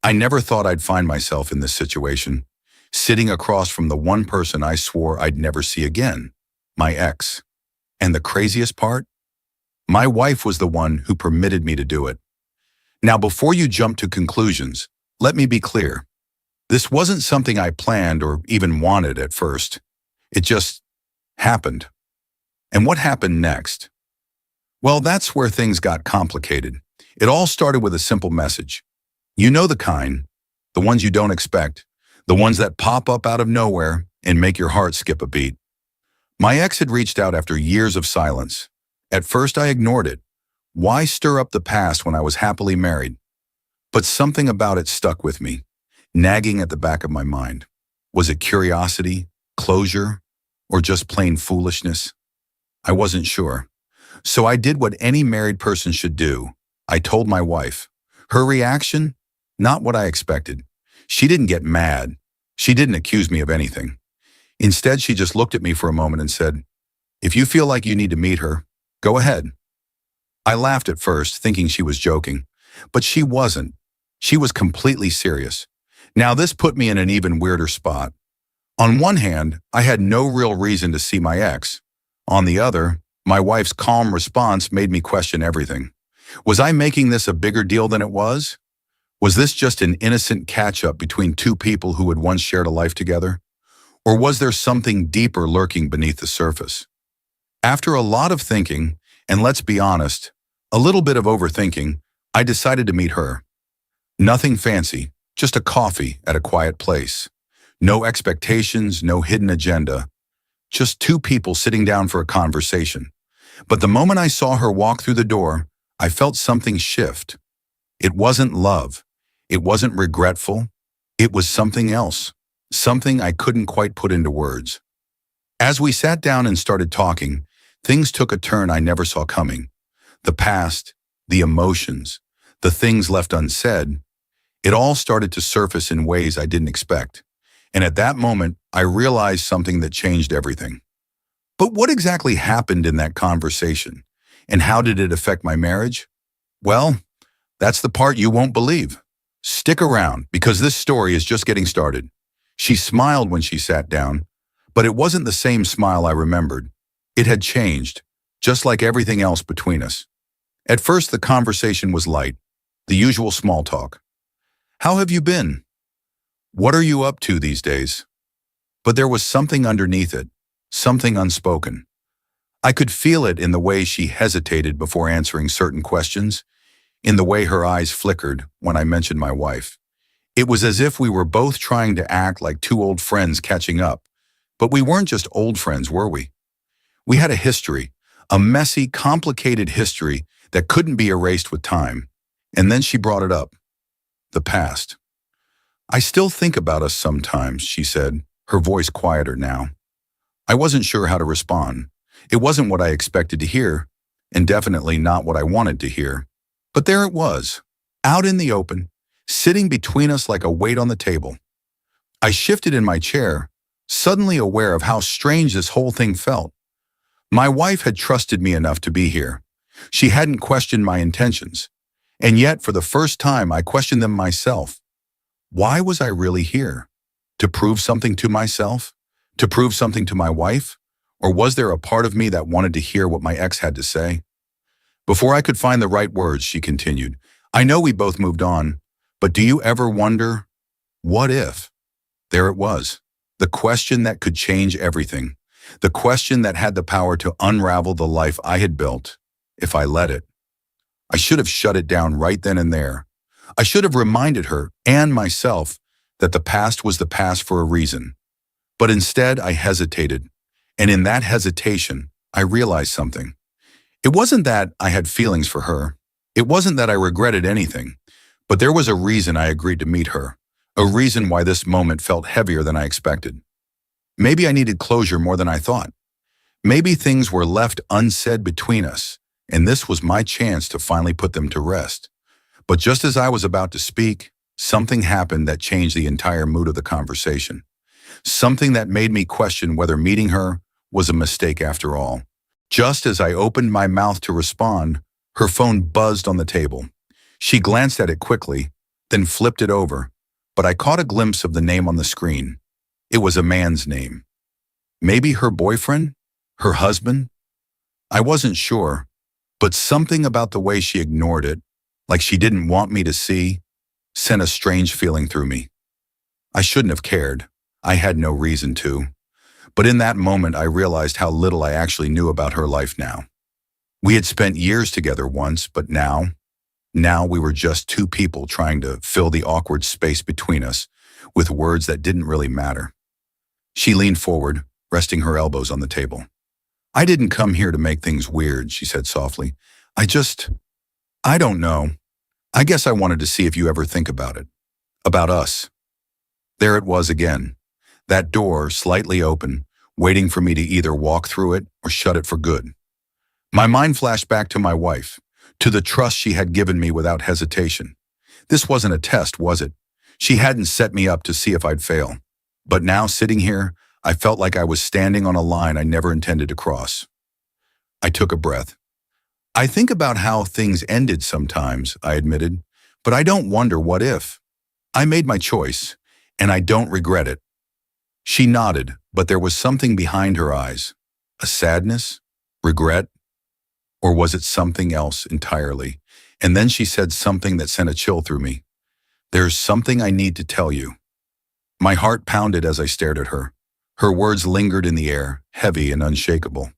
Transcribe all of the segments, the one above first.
I never thought I'd find myself in this situation, sitting across from the one person I swore I'd never see again, my ex. And the craziest part? My wife was the one who permitted me to do it. Now, before you jump to conclusions, let me be clear. This wasn't something I planned or even wanted at first. It just happened. And what happened next? Well, that's where things got complicated. It all started with a simple message. You know the kind, the ones you don't expect, the ones that pop up out of nowhere and make your heart skip a beat. My ex had reached out after years of silence. At first, I ignored it. Why stir up the past when I was happily married? But something about it stuck with me, nagging at the back of my mind. Was it curiosity, closure, or just plain foolishness? I wasn't sure. So I did what any married person should do. I told my wife. Her reaction? Not what I expected. She didn't get mad. She didn't accuse me of anything. Instead, she just looked at me for a moment and said, "If you feel like you need to meet her, go ahead." I laughed at first, thinking she was joking, but she wasn't. She was completely serious. Now, this put me in an even weirder spot. On one hand, I had no real reason to see my ex. On the other, my wife's calm response made me question everything. Was I making this a bigger deal than it was? Was this just an innocent catch-up between two people who had once shared a life together? Or was there something deeper lurking beneath the surface? After a lot of thinking, and let's be honest, a little bit of overthinking, I decided to meet her. Nothing fancy, just a coffee at a quiet place. No expectations, no hidden agenda. Just two people sitting down for a conversation. But the moment I saw her walk through the door, I felt something shift. It wasn't love. It wasn't regretful. It was something else. Something I couldn't quite put into words. As we sat down and started talking, things took a turn I never saw coming. The past, the emotions, the things left unsaid, it all started to surface in ways I didn't expect. And at that moment, I realized something that changed everything. But what exactly happened in that conversation? And how did it affect my marriage? Well, that's the part you won't believe. Stick around, because this story is just getting started. She smiled when she sat down, but it wasn't the same smile I remembered. It had changed, just like everything else between us. At first, the conversation was light, the usual small talk. How have you been? What are you up to these days? But there was something underneath it, something unspoken. I could feel it in the way she hesitated before answering certain questions, in the way her eyes flickered when I mentioned my wife. It was as if we were both trying to act like two old friends catching up. But we weren't just old friends, were we? We had a history, a messy, complicated history that couldn't be erased with time. And then she brought it up. The past. I still think about us sometimes, she said, her voice quieter now. I wasn't sure how to respond. It wasn't what I expected to hear, and definitely not what I wanted to hear. But there it was, out in the open, sitting between us like a weight on the table. I shifted in my chair, suddenly aware of how strange this whole thing felt. My wife had trusted me enough to be here. She hadn't questioned my intentions. And yet, for the first time, I questioned them myself. Why was I really here? To prove something to myself? To prove something to my wife? Or was there a part of me that wanted to hear what my ex had to say? Before I could find the right words, she continued, I know we both moved on, but do you ever wonder, what if? There it was, the question that could change everything, the question that had the power to unravel the life I had built, if I let it. I should have shut it down right then and there. I should have reminded her and myself that the past was the past for a reason. But instead, I hesitated. And in that hesitation, I realized something. It wasn't that I had feelings for her. It wasn't that I regretted anything. But there was a reason I agreed to meet her. A reason why this moment felt heavier than I expected. Maybe I needed closure more than I thought. Maybe things were left unsaid between us, and this was my chance to finally put them to rest. But just as I was about to speak, something happened that changed the entire mood of the conversation. Something that made me question whether meeting her was a mistake after all. Just as I opened my mouth to respond, her phone buzzed on the table. She glanced at it quickly, then flipped it over, but I caught a glimpse of the name on the screen. It was a man's name. Maybe her boyfriend? Her husband? I wasn't sure, but something about the way she ignored it, like she didn't want me to see, sent a strange feeling through me. I shouldn't have cared. I had no reason to. But in that moment, I realized how little I actually knew about her life now. We had spent years together once, but now we were just two people trying to fill the awkward space between us with words that didn't really matter. She leaned forward, resting her elbows on the table. I didn't come here to make things weird, she said softly. I don't know. I guess I wanted to see if you ever think about it. About us. There it was again. That door, slightly open, waiting for me to either walk through it or shut it for good. My mind flashed back to my wife, to the trust she had given me without hesitation. This wasn't a test, was it? She hadn't set me up to see if I'd fail. But now, sitting here, I felt like I was standing on a line I never intended to cross. I took a breath. I think about how things ended sometimes, I admitted, but I don't wonder what if. I made my choice, and I don't regret it. She nodded, but there was something behind her eyes. A sadness? Regret? Or was it something else entirely? And then she said something that sent a chill through me. There's something I need to tell you. My heart pounded as I stared at her. Her words lingered in the air, heavy and unshakable.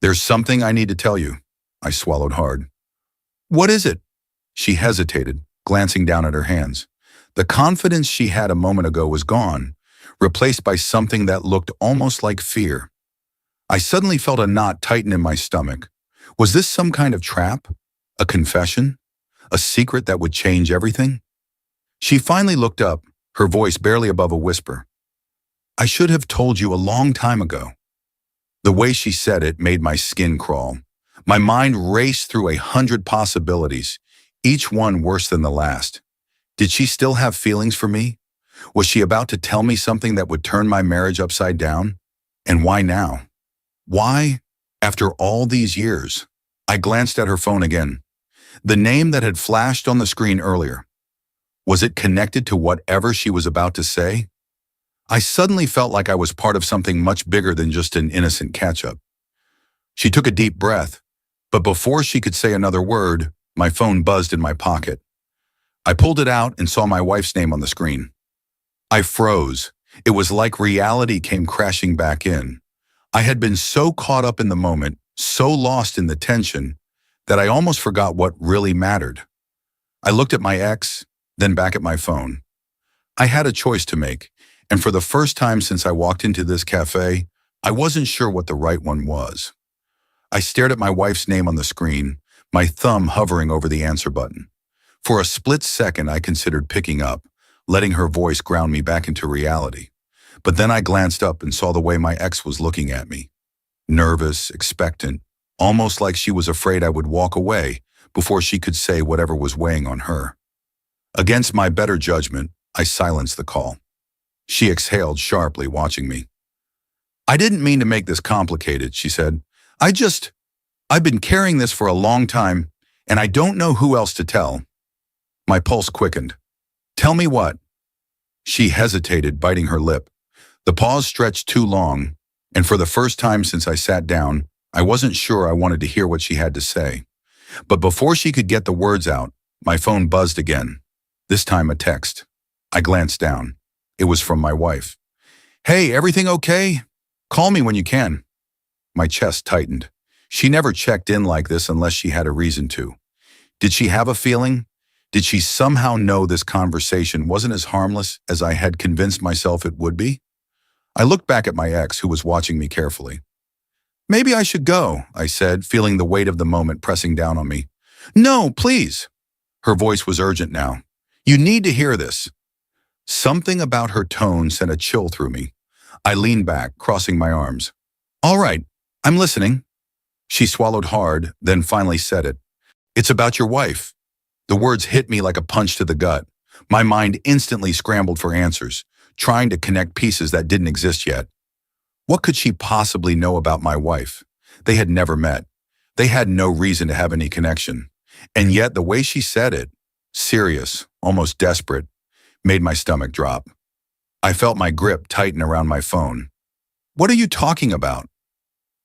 There's something I need to tell you. I swallowed hard. What is it? She hesitated, glancing down at her hands. The confidence she had a moment ago was gone, replaced by something that looked almost like fear. I suddenly felt a knot tighten in my stomach. Was this some kind of trap? A confession? A secret that would change everything? She finally looked up, her voice barely above a whisper. I should have told you a long time ago. The way she said it made my skin crawl. My mind raced through 100 possibilities, each one worse than the last. Did she still have feelings for me? Was she about to tell me something that would turn my marriage upside down? And why now? Why? After all these years, I glanced at her phone again. The name that had flashed on the screen earlier. Was it connected to whatever she was about to say? I suddenly felt like I was part of something much bigger than just an innocent catch-up. She took a deep breath, but before she could say another word, my phone buzzed in my pocket. I pulled it out and saw my wife's name on the screen. I froze. It was like reality came crashing back in. I had been so caught up in the moment, so lost in the tension, that I almost forgot what really mattered. I looked at my ex, then back at my phone. I had a choice to make, and for the first time since I walked into this cafe, I wasn't sure what the right one was. I stared at my wife's name on the screen, my thumb hovering over the answer button. For a split second, I considered picking up, letting her voice ground me back into reality. But then I glanced up and saw the way my ex was looking at me. Nervous, expectant, almost like she was afraid I would walk away before she could say whatever was weighing on her. Against my better judgment, I silenced the call. She exhaled sharply, watching me. I didn't mean to make this complicated, she said. I've been carrying this for a long time, and I don't know who else to tell. My pulse quickened. Tell me what? She hesitated, biting her lip. The pause stretched too long, and for the first time since I sat down, I wasn't sure I wanted to hear what she had to say. But before she could get the words out, my phone buzzed again. This time a text. I glanced down. It was from my wife. Hey, everything okay? Call me when you can. My chest tightened. She never checked in like this unless she had a reason to. Did she have a feeling? Did she somehow know this conversation wasn't as harmless as I had convinced myself it would be? I looked back at my ex, who was watching me carefully. Maybe I should go, I said, feeling the weight of the moment pressing down on me. No, please. Her voice was urgent now. You need to hear this. Something about her tone sent a chill through me. I leaned back, crossing my arms. All right, I'm listening. She swallowed hard, then finally said it. It's about your wife. The words hit me like a punch to the gut. My mind instantly scrambled for answers, trying to connect pieces that didn't exist yet. What could she possibly know about my wife? They had never met. They had no reason to have any connection. And yet the way she said it, serious, almost desperate, made my stomach drop. I felt my grip tighten around my phone. "What are you talking about?"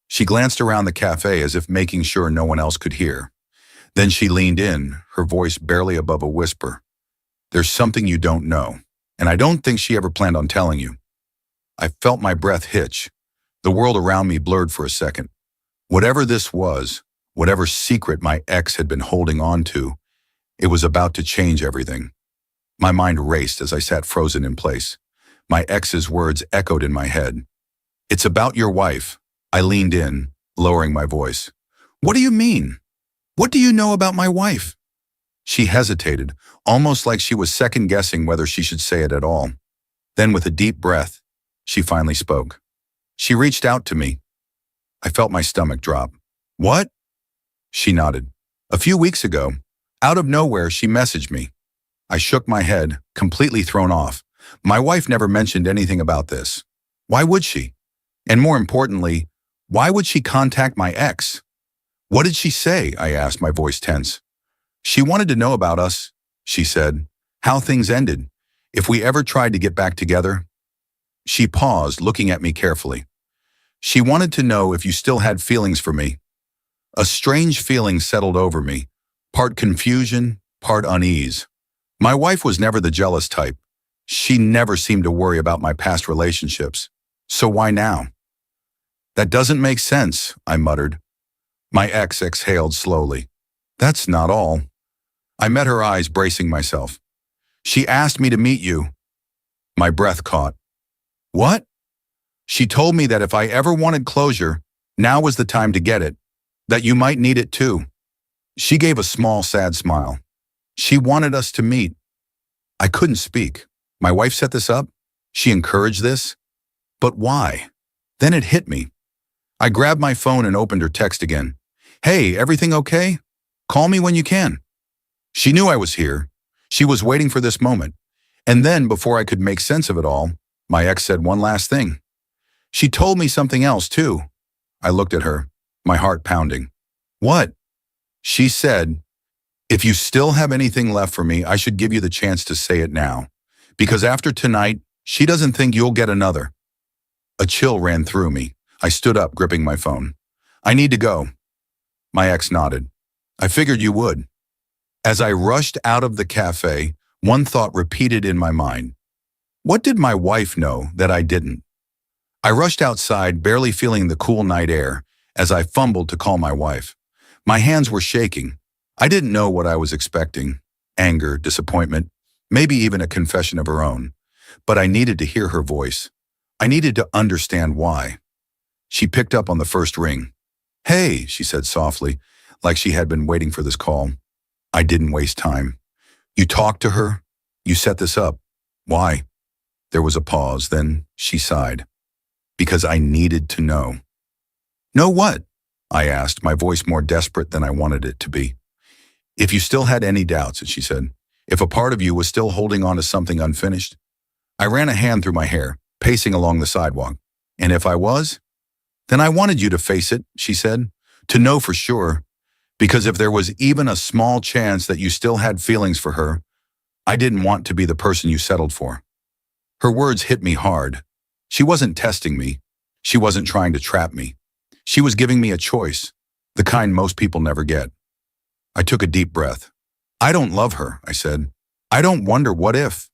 She glanced around the cafe as if making sure no one else could hear. Then she leaned in, her voice barely above a whisper. "There's something you don't know, and I don't think she ever planned on telling you." I felt my breath hitch. The world around me blurred for a second. Whatever this was, whatever secret my ex had been holding on to, it was about to change everything. My mind raced as I sat frozen in place. My ex's words echoed in my head. "It's about your wife." I leaned in, lowering my voice. "What do you mean? What do you know about my wife?" She hesitated, almost like she was second-guessing whether she should say it at all. Then, with a deep breath, she finally spoke. "She reached out to me." I felt my stomach drop. "What?" She nodded. "A few weeks ago, out of nowhere, she messaged me." I shook my head, completely thrown off. My wife never mentioned anything about this. Why would she? And more importantly, why would she contact my ex? "What did she say?" I asked, my voice tense. "She wanted to know about us," she said. "How things ended. If we ever tried to get back together." She paused, looking at me carefully. "She wanted to know if you still had feelings for me." A strange feeling settled over me, part confusion, part unease. My wife was never the jealous type. She never seemed to worry about my past relationships. So why now? "That doesn't make sense," I muttered. My ex exhaled slowly. "That's not all." I met her eyes, bracing myself. "She asked me to meet you." My breath caught. "What?" "She told me that if I ever wanted closure, now was the time to get it. That you might need it too." She gave a small, sad smile. "She wanted us to meet." I couldn't speak. My wife set this up? She encouraged this? But why? Then it hit me. I grabbed my phone and opened her text again. "Hey, everything okay? Call me when you can." She knew I was here. She was waiting for this moment. And then, before I could make sense of it all, my ex said one last thing. "She told me something else, too." I looked at her, my heart pounding. "What?" She said, "If you still have anything left for me, I should give you the chance to say it now. Because after tonight, she doesn't think you'll get another." A chill ran through me. I stood up, gripping my phone. "I need to go." My ex nodded. "I figured you would." As I rushed out of the cafe, one thought repeated in my mind. What did my wife know that I didn't? I rushed outside, barely feeling the cool night air, as I fumbled to call my wife. My hands were shaking. I didn't know what I was expecting. Anger, disappointment, maybe even a confession of her own. But I needed to hear her voice. I needed to understand why. She picked up on the first ring. "Hey," she said softly, like she had been waiting for this call. I didn't waste time. "You talked to her? You set this up. Why?" There was a pause, then she sighed. "Because I needed to know." "Know what?" I asked, my voice more desperate than I wanted it to be. "If you still had any doubts," she said. "If a part of you was still holding on to something unfinished." I ran a hand through my hair, pacing along the sidewalk. "And if I was?" "Then I wanted you to face it," she said. "To know for sure. Because if there was even a small chance that you still had feelings for her, I didn't want to be the person you settled for." Her words hit me hard. She wasn't testing me. She wasn't trying to trap me. She was giving me a choice, the kind most people never get. I took a deep breath. "I don't love her," I said. "I don't wonder what if."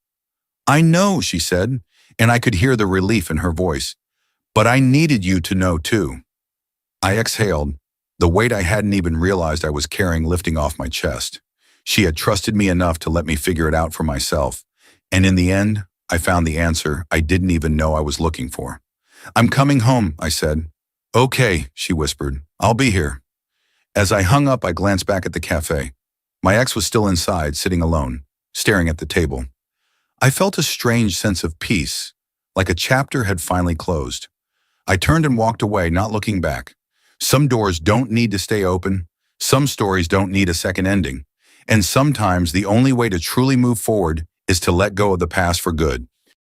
"I know," she said, and I could hear the relief in her voice. "But I needed you to know too." I exhaled, the weight I hadn't even realized I was carrying lifting off my chest. She had trusted me enough to let me figure it out for myself. And in the end, I found the answer I didn't even know I was looking for. "I'm coming home," I said. "Okay," she whispered. "I'll be here." As I hung up, I glanced back at the cafe. My ex was still inside, sitting alone, staring at the table. I felt a strange sense of peace, like a chapter had finally closed. I turned and walked away, not looking back. Some doors don't need to stay open. Some stories don't need a second ending. And sometimes the only way to truly move forward is to let go of the past for good.